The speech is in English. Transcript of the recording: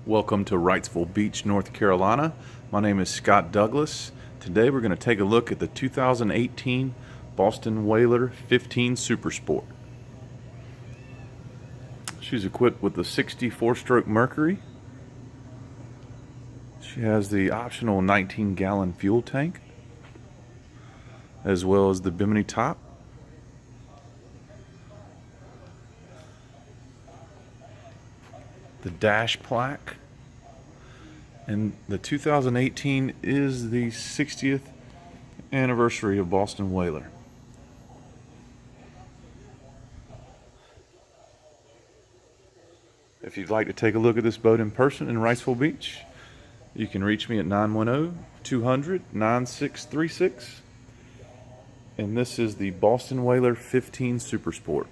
Welcome to Wrightsville Beach, North Carolina. My name is Scott Douglas. Today we're going to take a look at the 2018 Boston Whaler 15 Super Sport. She's equipped with the 64-stroke Mercury. She has the optional 19-gallon fuel tank, as well as the bimini top. The dash plaque, and the 2018 is the 60th anniversary of Boston Whaler. If you'd like to take a look at this boat in person in Wrightsville Beach, you can reach me at 910-200-9636, and this is the Boston Whaler 15 Super Sport.